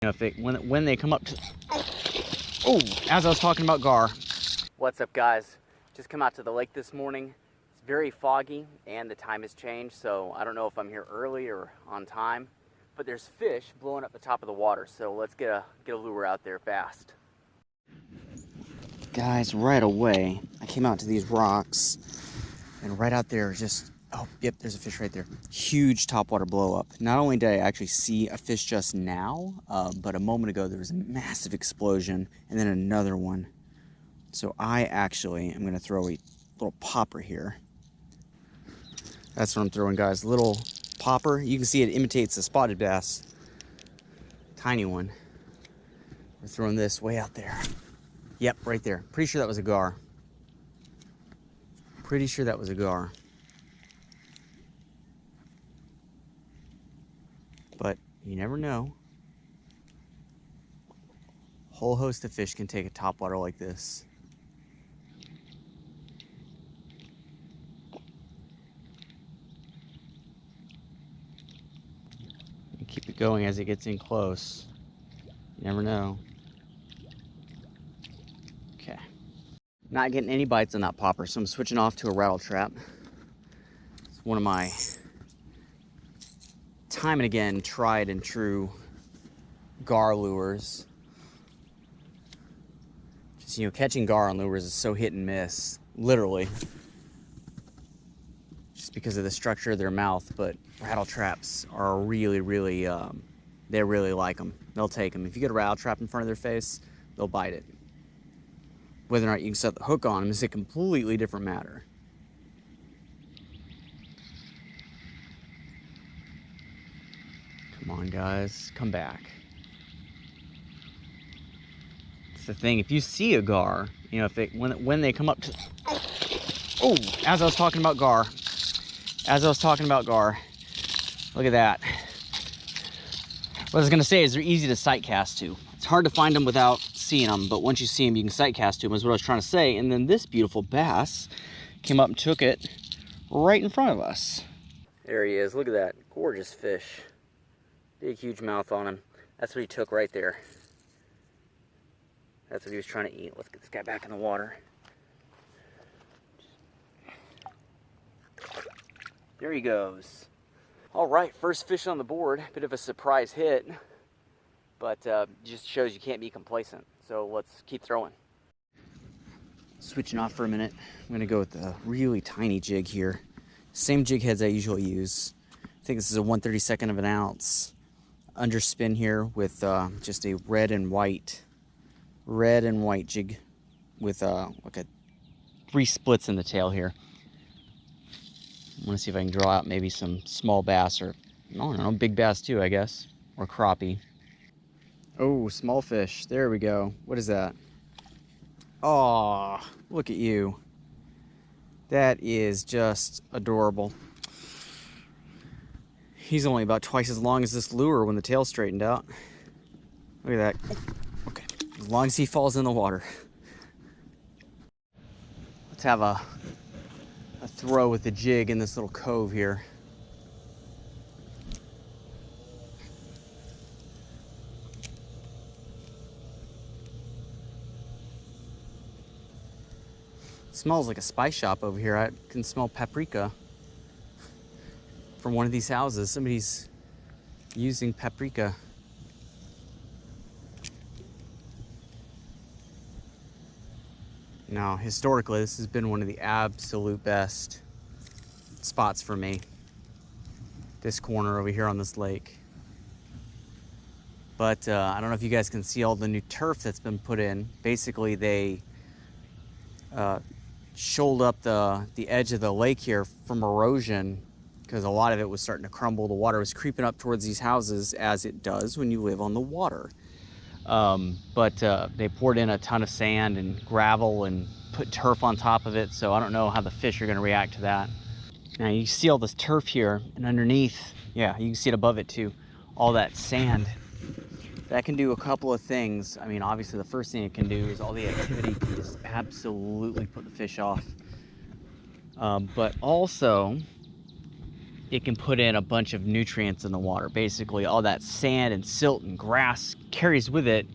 You know, if they, when they come up to, oh, as I was talking about gar. What's up, guys? Just come out to the lake this morning. It's very foggy and the time has changed, so I don't know if I'm here early or on time, but there's fish blowing up the top of the water, so let's get a lure out there fast. Guys, right away, I came out to these rocks, and right out there just, oh, yep, there's a fish right there. Huge topwater blow up. Not only did I actually see a fish just now, but a moment ago there was a massive explosion, and then another one. So I actually am gonna throw a little popper here. That's what I'm throwing, guys. Little popper. You can see it imitates a spotted bass. Tiny one. We're throwing this way out there. Yep, right there. Pretty sure that was a gar. Pretty sure that was a gar. But you never know. Whole host of fish can take a topwater like this. You keep it going as it gets in close. You never know. Okay. Not getting any bites on that popper, so I'm switching off to a rattle trap. It's one of my time and again tried and true gar lures. Just, you know, catching gar on lures is so hit and miss, literally, just because of the structure of their mouth. But rattle traps are really they really like them. They'll take them. If you get a rattle trap in front of their face, they'll bite it. Whether or not you can set the hook on them is a completely different matter. Come on, guys, come back. It's the thing, if you see a gar, you know, if they, when they come up to, oh, as I was talking about gar, look at that. What I was gonna say is they're easy to sight cast to. It's hard to find them without seeing them, but once you see them, you can sight cast to them, is what I was trying to say. And then this beautiful bass came up and took it right in front of us. There he is, look at that, gorgeous fish. Big, huge mouth on him. That's what he took right there. That's what he was trying to eat. Let's get this guy back in the water. There he goes. All right, first fish on the board. Bit of a surprise hit, but just shows you can't be complacent. So let's keep throwing. Switching off for a minute. I'm gonna go with the really tiny jig here. Same jig heads I usually use. I think this is a 1/32 of an ounce. Underspin here with just a red and white jig with like a 3 splits in the tail here. I want to see if I can draw out maybe some small bass, or I don't know, big bass too, I guess, or crappie. Oh, small fish. There we go. What is that? Oh, look at you. That is just adorable. He's only about twice as long as this lure when the tail's straightened out. Look at that. Okay, as long as he falls in the water. Let's have a throw with the jig in this little cove here. Smells like a spice shop over here. I can smell paprika from one of these houses. Somebody's using paprika. Now, historically, this has been one of the absolute best spots for me. This corner over here on this lake. But I don't know if you guys can see all the new turf that's been put in. Basically, they shoaled up the edge of the lake here from erosion, because a lot of it was starting to crumble. The water was creeping up towards these houses, as it does when you live on the water. But they poured in a ton of sand and gravel and put turf on top of it, so I don't know how the fish are going to react to that. Now you see all this turf here, and underneath, yeah, you can see it above it too, all that sand. That can do a couple of things. I mean, obviously the first thing it can do is all the activity can just absolutely put the fish off. But also, it can put in a bunch of nutrients in the water. Basically, all that sand and silt and grass carries with it,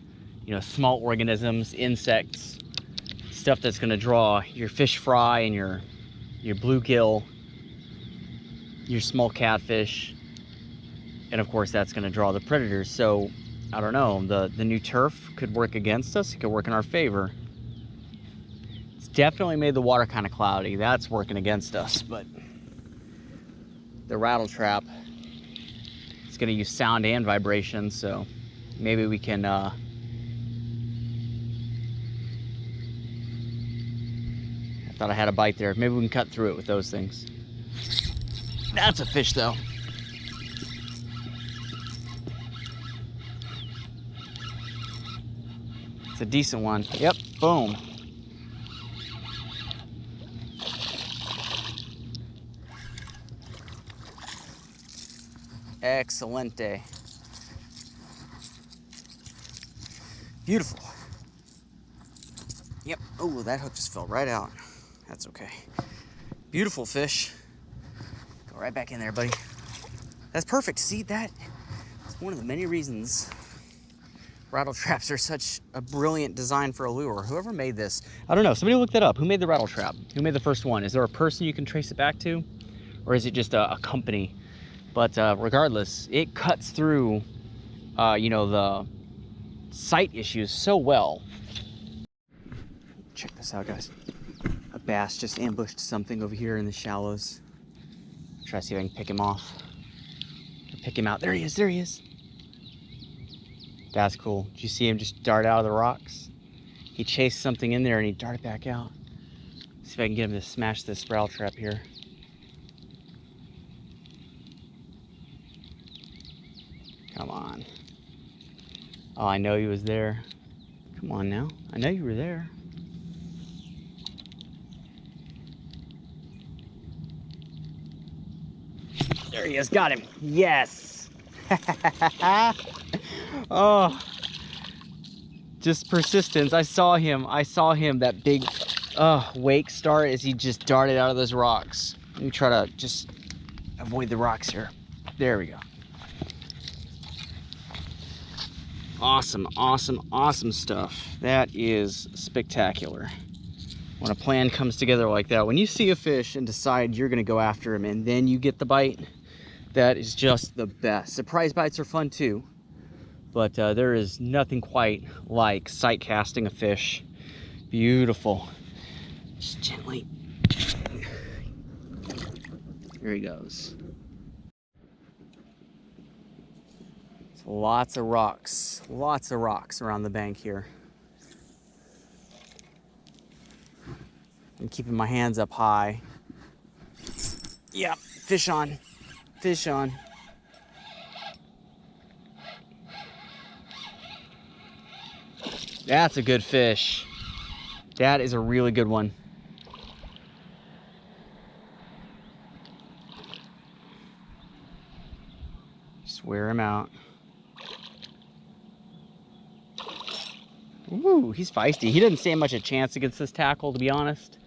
you know, small organisms, insects, stuff that's going to draw your fish fry and your bluegill, your small catfish, and of course that's going to draw the predators. So I don't know, the new turf could work against us, it could work in our favor. It's definitely made the water kind of cloudy. That's working against us. But the rattle trap, it's going to use sound and vibration, so maybe we can I thought I had a bite there. Maybe we can cut through it with those things. That's a fish though. It's a decent one. Yep, boom. Excelente. Beautiful. Yep. Oh, that hook just fell right out. That's okay. Beautiful fish. Go right back in there, buddy. That's perfect. See, that's one of the many reasons rattle traps are such a brilliant design for a lure. Whoever made this, I don't know. Somebody look that up. Who made the rattle trap? Who made the first one? Is there a person you can trace it back to? Or is it just a company? But regardless, it cuts through, you know, the sight issues so well. Check this out, guys. A bass just ambushed something over here in the shallows. Try to see if I can pick him off. Or pick him out. There he is, there he is. That's cool. Did you see him just dart out of the rocks? He chased something in there and he darted back out. See if I can get him to smash this rattle trap here. Come on. Oh, I know he was there. Come on now. I know you were there. There he is. Got him. Yes. Oh. Just persistence. I saw him. That big wake start as he just darted out of those rocks. Let me try to just avoid the rocks here. There we go. Awesome, awesome, awesome stuff. That is spectacular. When a plan comes together like that, when you see a fish and decide you're gonna go after him and then you get the bite, that is just the best. Surprise bites are fun too, but there is nothing quite like sight casting a fish. Beautiful. Just gently. Here he goes. Lots of rocks around the bank here. I'm keeping my hands up high. Yep, fish on, fish on. That's a good fish. That is a really good one. Just wear him out. Ooh, he's feisty. He doesn't stand much a chance against this tackle, to be honest.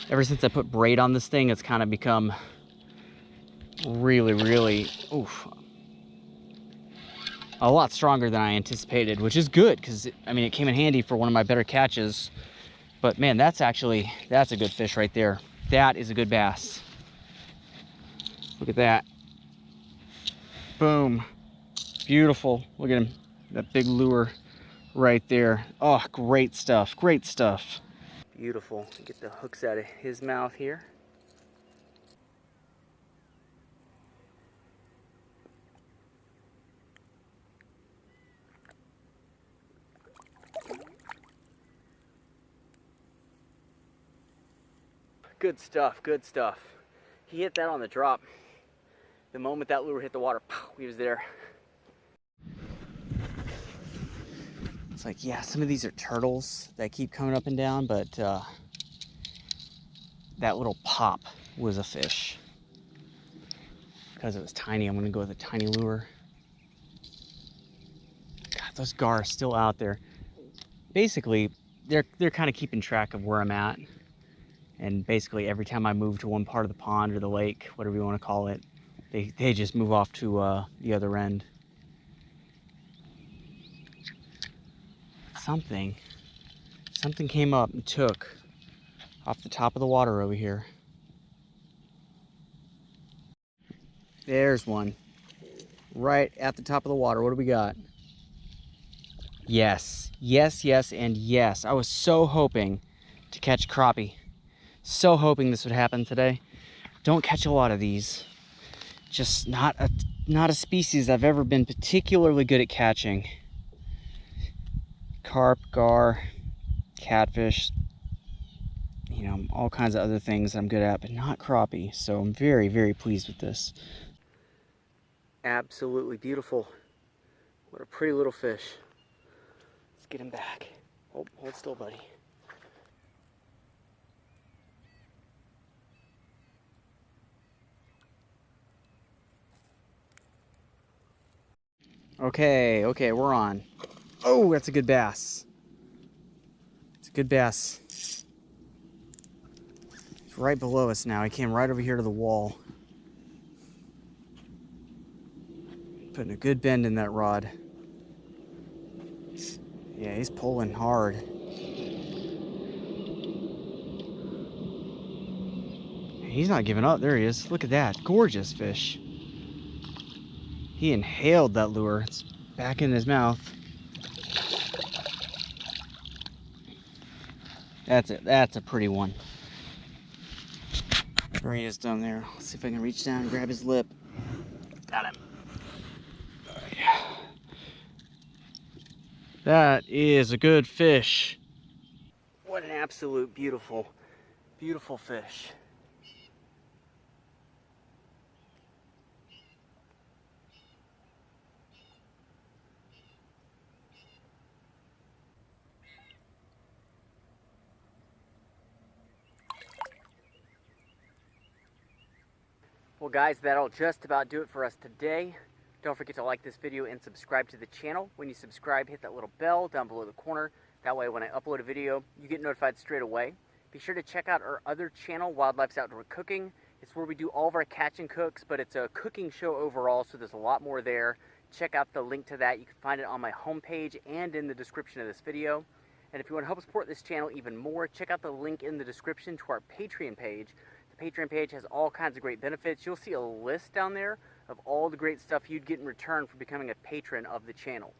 Ever since I put braid on this thing, it's kind of become really, oof, a lot stronger than I anticipated, which is good because, I mean, it came in handy for one of my better catches. But man, that's a good fish right there. That is a good bass. Look at that. Boom. Beautiful. Look at him. That big lure right there. Oh, great stuff, great stuff. Beautiful. Get the hooks out of his mouth here. Good stuff, good stuff. He hit that on the drop. The moment that lure hit the water, he was there. It's like, yeah, some of these are turtles that keep coming up and down, but that little pop was a fish. Because it was tiny, I'm gonna go with a tiny lure. God, those gar are still out there. Basically, they're kind of keeping track of where I'm at. And basically every time I move to one part of the pond or the lake, whatever you want to call it, they just move off to the other end. Something came up and took off the top of the water over here. There's one. Right at the top of the water. What do we got? Yes, yes, yes, and yes. I was so hoping to catch crappie. So hoping this would happen today. Don't catch a lot of these. Just not a species I've ever been particularly good at catching. Carp, gar, catfish, you know, all kinds of other things I'm good at, but not crappie. So I'm very, very pleased with this. Absolutely beautiful. What a pretty little fish. Let's get him back. Oh, hold still, buddy. Okay, we're on. Oh, that's a good bass. It's a good bass. It's right below us now. He came right over here to the wall. Putting a good bend in that rod. Yeah, he's pulling hard. He's not giving up. There he is. Look at that. Gorgeous fish. He inhaled that lure. It's back in his mouth. That's it. That's a pretty one. There he is down there. Let's see if I can reach down and grab his lip. Got him. That is a good fish. What an absolute beautiful, beautiful fish. Well guys, that'll just about do it for us today. Don't forget to like this video and subscribe to the channel. When you subscribe, hit that little bell down below the corner. That way when I upload a video, you get notified straight away. Be sure to check out our other channel, Wildlife's Outdoor Cooking. It's where we do all of our catch and cooks, but it's a cooking show overall, so there's a lot more there. Check out the link to that. You can find it on my homepage and in the description of this video. And if you want to help support this channel even more, check out the link in the description to our Patreon page. The Patreon page has all kinds of great benefits. You'll see a list down there of all the great stuff you'd get in return for becoming a patron of the channel.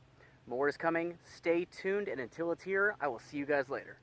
More is coming. Stay tuned, and until it's here, I will see you guys later.